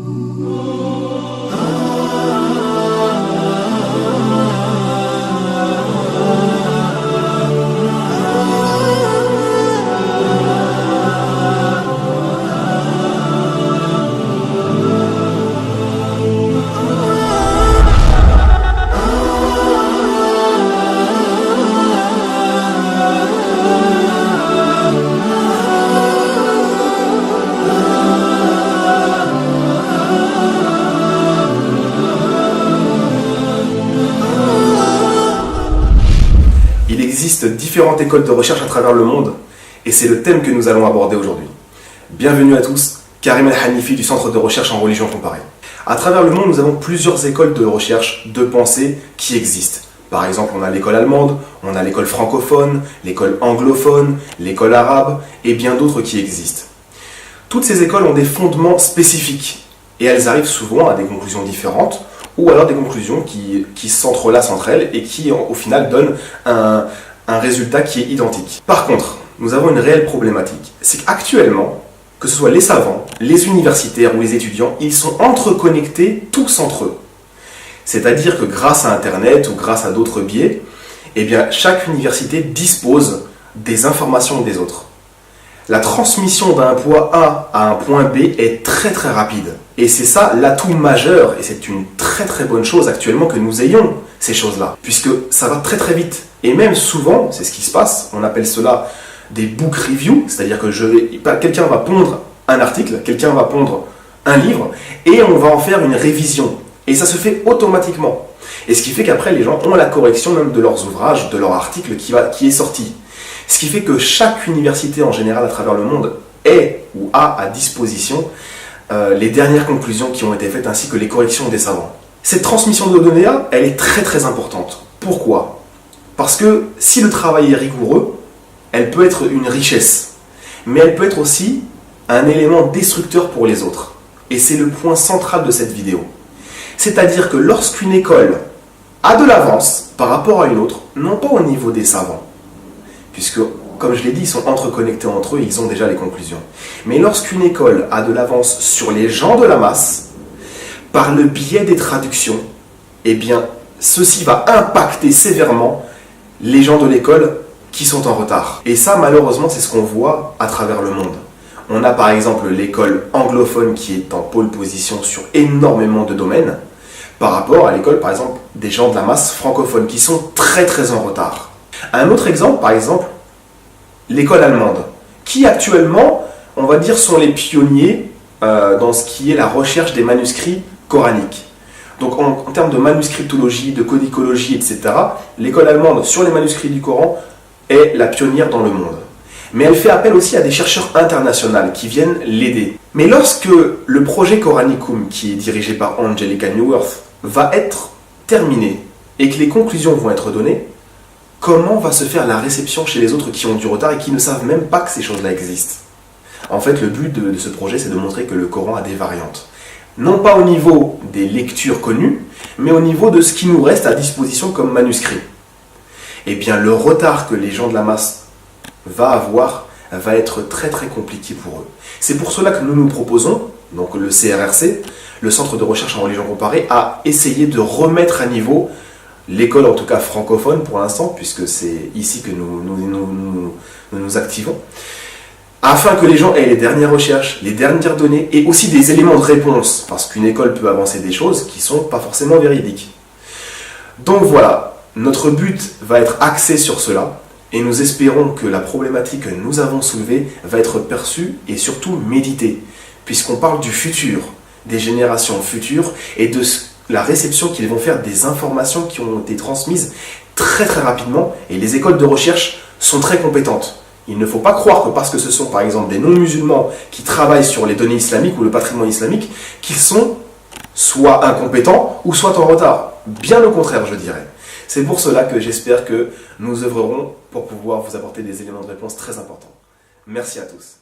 Il existe différentes écoles de recherche à travers le monde et c'est le thème que nous allons aborder aujourd'hui. Bienvenue à tous, Karim El-Hanifi du Centre de recherche en religion comparée. À travers le monde, nous avons plusieurs écoles de recherche, de pensée qui existent. Par exemple, on a l'école allemande, on a l'école francophone, l'école anglophone, l'école arabe et bien d'autres qui existent. Toutes ces écoles ont des fondements spécifiques et elles arrivent souvent à des conclusions différentes ou alors des conclusions qui s'entrelacent entre elles et qui au final donnent un résultat qui est identique. Par contre, nous avons une réelle problématique, c'est qu'actuellement, que ce soit les savants, les universitaires ou les étudiants, ils sont interconnectés tous entre eux. C'est-à-dire que grâce à Internet ou grâce à d'autres biais, eh bien, chaque université dispose des informations des autres. La transmission d'un point A à un point B est très très rapide. Et c'est ça l'atout majeur, et c'est une très très bonne chose actuellement que nous ayons ces choses-là, puisque ça va très très vite. Et même souvent, c'est ce qui se passe, on appelle cela des book reviews, c'est-à-dire que quelqu'un va pondre un article, quelqu'un va pondre un livre, et on va en faire une révision. Et ça se fait automatiquement. Et ce qui fait qu'après, les gens ont la correction même de leurs ouvrages, de leur article qui est sorti. Ce qui fait que chaque université en général à travers le monde est ou a à disposition les dernières conclusions qui ont été faites ainsi que les corrections des savants. Cette transmission de données là, elle est très très importante. Pourquoi ? Parce que si le travail est rigoureux, elle peut être une richesse, mais elle peut être aussi un élément destructeur pour les autres. Et c'est le point central de cette vidéo. C'est-à-dire que lorsqu'une école a de l'avance par rapport à une autre, non pas au niveau des savants, puisque, comme je l'ai dit, ils sont interconnectés entre eux, ils ont déjà les conclusions. Mais lorsqu'une école a de l'avance sur les gens de la masse, par le biais des traductions, eh bien, ceci va impacter sévèrement les gens de l'école qui sont en retard. Et ça, malheureusement, c'est ce qu'on voit à travers le monde. On a par exemple l'école anglophone qui est en pole position sur énormément de domaines, par rapport à l'école, par exemple, des gens de la masse francophone qui sont très très en retard. Un autre exemple, par exemple, l'école allemande, qui actuellement, on va dire, sont les pionniers dans ce qui est la recherche des manuscrits coraniques. Donc en termes de manuscriptologie, de codicologie, etc., l'école allemande sur les manuscrits du Coran est la pionnière dans le monde. Mais elle fait appel aussi à des chercheurs internationaux qui viennent l'aider. Mais lorsque le projet Coranicum, qui est dirigé par Angelica Neuwirth, va être terminé et que les conclusions vont être données, comment va se faire la réception chez les autres qui ont du retard et qui ne savent même pas que ces choses-là existent? En fait, le but de ce projet, c'est de montrer que le Coran a des variantes. Non pas au niveau des lectures connues, mais au niveau de ce qui nous reste à disposition comme manuscrit. Eh bien, le retard que les gens de la masse va avoir va être très très compliqué pour eux. C'est pour cela que nous nous proposons, donc le CRRC, le Centre de recherche en religion comparée, à essayer de remettre à niveau l'école, en tout cas francophone pour l'instant, puisque c'est ici que nous activons, afin que les gens aient les dernières recherches, les dernières données, et aussi des éléments de réponse, parce qu'une école peut avancer des choses qui ne sont pas forcément véridiques. Donc voilà, notre but va être axé sur cela, et nous espérons que la problématique que nous avons soulevée va être perçue et surtout méditée, puisqu'on parle du futur, des générations futures, et de la réception qu'ils vont faire des informations qui ont été transmises très très rapidement, et les écoles de recherche sont très compétentes. Il ne faut pas croire que parce que ce sont par exemple des non-musulmans qui travaillent sur les données islamiques ou le patrimoine islamique, qu'ils sont soit incompétents ou soit en retard. Bien au contraire, je dirais. C'est pour cela que j'espère que nous œuvrerons pour pouvoir vous apporter des éléments de réponse très importants. Merci à tous.